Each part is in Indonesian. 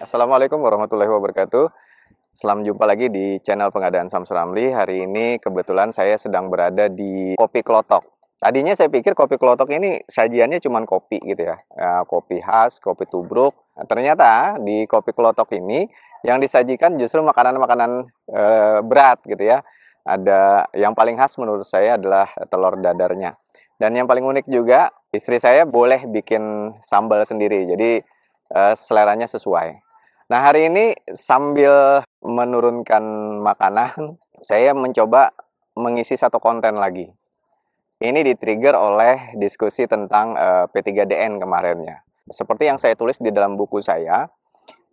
Assalamualaikum warahmatullahi wabarakatuh. Selamat jumpa lagi di channel Pengadaan Samsul Ramli. Hari ini kebetulan saya sedang berada di Kopi Klotok. Tadinya saya pikir Kopi Klotok ini sajiannya cuma kopi gitu ya. Kopi khas, kopi tubruk. Nah, ternyata di Kopi Klotok ini yang disajikan justru makanan-makanan berat gitu ya. Ada yang paling khas menurut saya adalah telur dadarnya. Dan yang paling unik juga, istri saya boleh bikin sambal sendiri. Jadi seleranya sesuai. Nah, hari ini sambil menurunkan makanan, saya mencoba mengisi satu konten lagi. Ini di-trigger oleh diskusi tentang P3DN kemarinnya. Seperti yang saya tulis di dalam buku saya,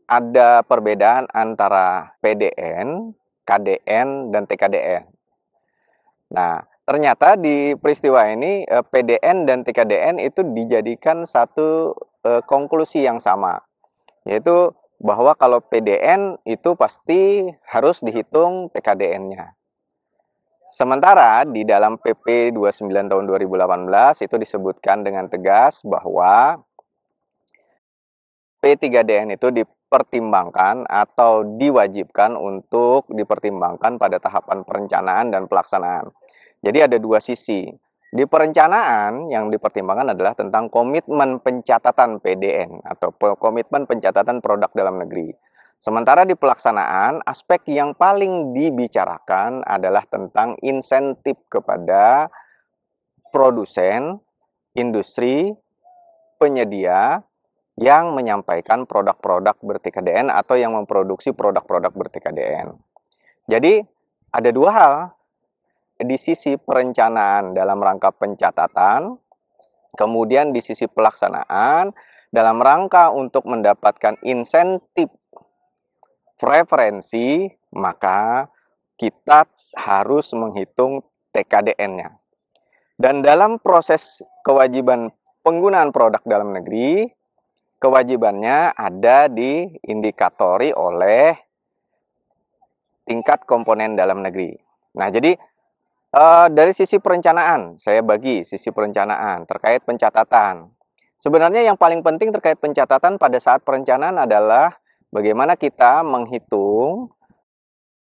ada perbedaan antara PDN, KDN, dan TKDN. Nah, ternyata di peristiwa ini PDN dan TKDN itu dijadikan satu konklusi yang sama, yaitu bahwa kalau PDN itu pasti harus dihitung TKDN-nya. Sementara di dalam PP 29 tahun 2018 itu disebutkan dengan tegas bahwa P3DN itu dipertimbangkan atau diwajibkan untuk dipertimbangkan pada tahapan perencanaan dan pelaksanaan. Jadi ada dua sisi. Di perencanaan yang dipertimbangkan adalah tentang komitmen pencatatan PDN atau komitmen pencatatan produk dalam negeri. Sementara di pelaksanaan, aspek yang paling dibicarakan adalah tentang insentif kepada produsen, industri, penyedia yang menyampaikan produk-produk ber-TKDN atau yang memproduksi produk-produk ber-TKDN. Jadi, ada dua hal. Di sisi perencanaan dalam rangka pencatatan, kemudian di sisi pelaksanaan dalam rangka untuk mendapatkan insentif preferensi, maka kita harus menghitung TKDN-nya. Dan dalam proses kewajiban penggunaan produk dalam negeri, kewajibannya ada diindikatori oleh tingkat komponen dalam negeri. Nah, jadi dari sisi perencanaan, saya bagi sisi perencanaan terkait pencatatan. Sebenarnya yang paling penting terkait pencatatan pada saat perencanaan adalah bagaimana kita menghitung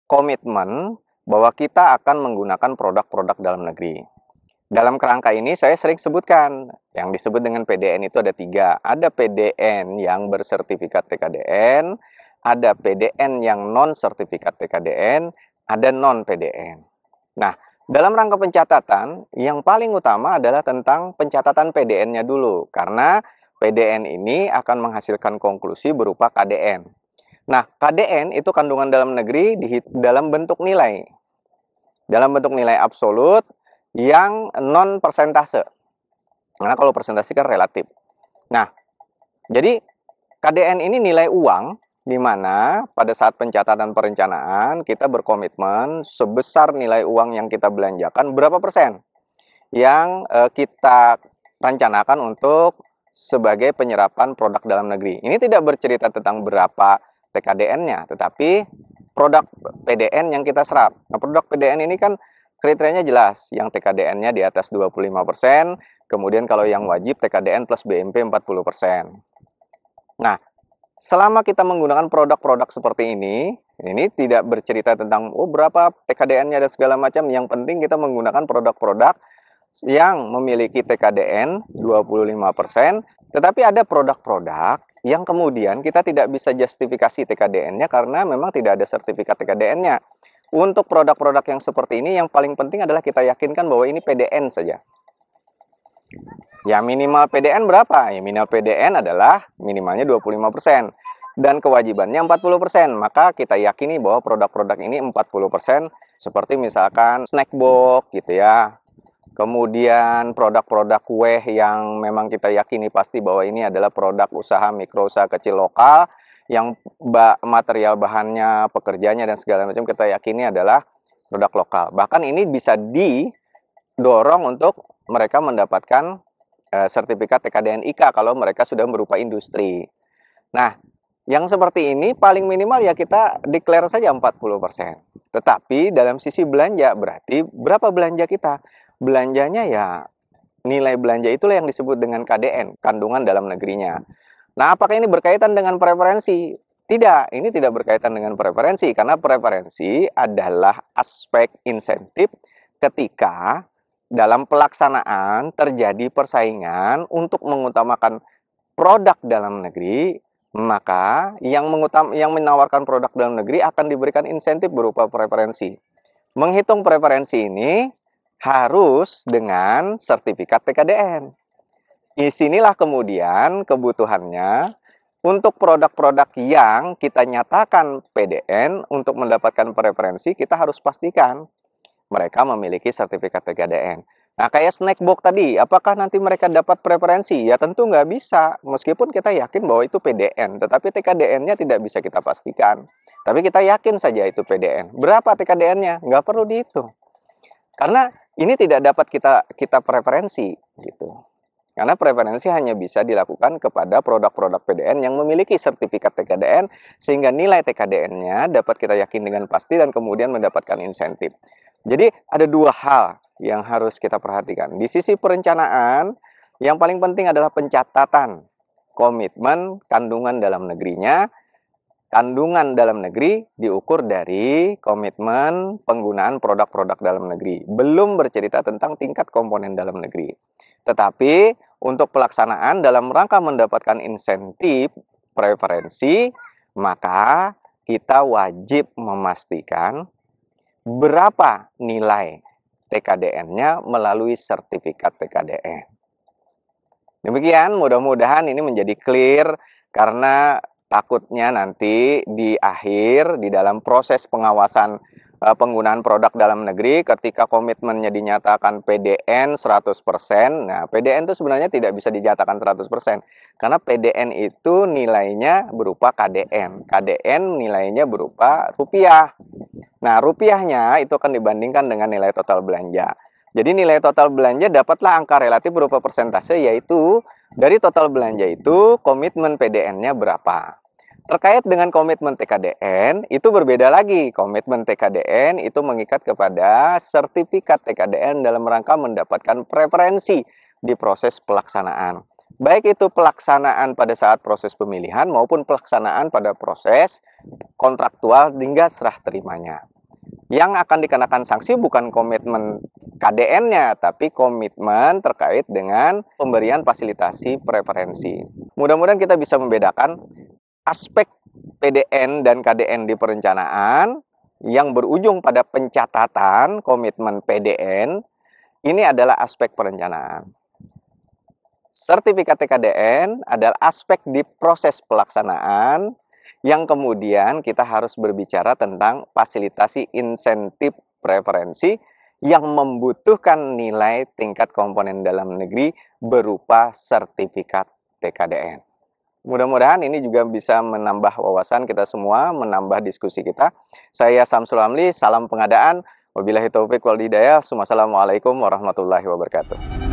komitmen bahwa kita akan menggunakan produk-produk dalam negeri. Dalam kerangka ini saya sering sebutkan, yang disebut dengan PDN itu ada tiga. Ada PDN yang bersertifikat TKDN, ada PDN yang non-sertifikat TKDN, ada non-PDN. Nah, dalam rangka pencatatan, yang paling utama adalah tentang pencatatan PDN-nya dulu. Karena PDN ini akan menghasilkan konklusi berupa KDN. Nah, KDN itu kandungan dalam negeri dalam bentuk nilai. Dalam bentuk nilai absolut yang non persentase. Karena kalau persentase kan relatif. Nah, jadi KDN ini nilai uang di mana pada saat pencatatan perencanaan kita berkomitmen sebesar nilai uang yang kita belanjakan berapa persen yang kita rencanakan untuk sebagai penyerapan produk dalam negeri. Ini tidak bercerita tentang berapa TKDN-nya, tetapi produk PDN yang kita serap. Nah, produk PDN ini kan kriterianya jelas, yang TKDN-nya di atas 25%, kemudian kalau yang wajib TKDN plus BMP 40%. Nah, selama kita menggunakan produk-produk seperti ini tidak bercerita tentang berapa TKDN-nya dan segala macam. Yang penting kita menggunakan produk-produk yang memiliki TKDN 25%, tetapi ada produk-produk yang kemudian kita tidak bisa justifikasi TKDN-nya karena memang tidak ada sertifikat TKDN-nya. Untuk produk-produk yang seperti ini, yang paling penting adalah kita yakinkan bahwa ini PDN saja. Ya, minimal PDN berapa? Ya, minimal PDN adalah minimalnya 25%. Dan kewajibannya 40%. Maka kita yakini bahwa produk-produk ini 40%. Seperti misalkan snack box gitu ya. Kemudian produk-produk kue yang memang kita yakini pasti bahwa ini adalah produk usaha mikro usaha kecil lokal. Yang material bahannya, pekerjanya, dan segala macam kita yakini adalah produk lokal. Bahkan ini bisa didorong untuk mereka mendapatkan sertifikat TKDN IKA kalau mereka sudah berupa industri. Nah, yang seperti ini paling minimal ya kita declare saja 40%. Tetapi dalam sisi belanja berarti berapa belanja kita? Belanjanya ya nilai belanja itulah yang disebut dengan KDN, kandungan dalam negerinya. Nah, apakah ini berkaitan dengan preferensi? Tidak, ini tidak berkaitan dengan preferensi, karena preferensi adalah aspek insentif ketika dalam pelaksanaan terjadi persaingan untuk mengutamakan produk dalam negeri, maka yang menawarkan produk dalam negeri akan diberikan insentif berupa preferensi. Menghitung preferensi ini harus dengan sertifikat TKDN. Di sinilah kemudian kebutuhannya untuk produk-produk yang kita nyatakan PDN untuk mendapatkan preferensi, kita harus pastikan mereka memiliki sertifikat TKDN. Nah, kayak snackbox tadi, apakah nanti mereka dapat preferensi? Ya tentu nggak bisa, meskipun kita yakin bahwa itu PDN, tetapi TKDN-nya tidak bisa kita pastikan. Tapi kita yakin saja itu PDN. Berapa TKDN-nya? Nggak perlu dihitung. Karena ini tidak dapat kita preferensi, gitu. Karena preferensi hanya bisa dilakukan kepada produk-produk PDN yang memiliki sertifikat TKDN, sehingga nilai TKDN-nya dapat kita yakin dengan pasti dan kemudian mendapatkan insentif. Jadi ada dua hal yang harus kita perhatikan. Di sisi perencanaan, yang paling penting adalah pencatatan komitmen kandungan dalam negerinya. Kandungan dalam negeri diukur dari komitmen penggunaan produk-produk dalam negeri. Belum bercerita tentang tingkat komponen dalam negeri. Tetapi untuk pelaksanaan dalam rangka mendapatkan insentif preferensi, maka kita wajib memastikan berapa nilai TKDN-nya melalui sertifikat TKDN. Demikian, mudah-mudahan ini menjadi clear, karena takutnya nanti di akhir, di dalam proses pengawasan penggunaan produk dalam negeri, ketika komitmennya dinyatakan PDN 100%, nah PDN itu sebenarnya tidak bisa dinyatakan 100%, karena PDN itu nilainya berupa KDN, KDN nilainya berupa rupiah. Nah, rupiahnya itu akan dibandingkan dengan nilai total belanja. Jadi nilai total belanja dapatlah angka relatif berupa persentase, yaitu dari total belanja itu komitmen PDN-nya berapa. Terkait dengan komitmen TKDN, itu berbeda lagi. Komitmen TKDN itu mengikat kepada sertifikat TKDN dalam rangka mendapatkan preferensi di proses pelaksanaan. Baik itu pelaksanaan pada saat proses pemilihan maupun pelaksanaan pada proses kontraktual hingga serah terimanya. Yang akan dikenakan sanksi bukan komitmen KDN-nya, tapi komitmen terkait dengan pemberian fasilitasi preferensi. Mudah-mudahan kita bisa membedakan aspek PDN dan KDN di perencanaan yang berujung pada pencatatan komitmen PDN. Ini adalah aspek perencanaan. Sertifikat TKDN adalah aspek di proses pelaksanaan, yang kemudian kita harus berbicara tentang fasilitasi insentif preferensi yang membutuhkan nilai tingkat komponen dalam negeri berupa sertifikat TKDN. Mudah-mudahan ini juga bisa menambah wawasan kita semua, menambah diskusi kita. Saya Samsul Amli, salam pengadaan. Wabillahi taufiq wal hidayah. Wassalamualaikum warahmatullahi wabarakatuh.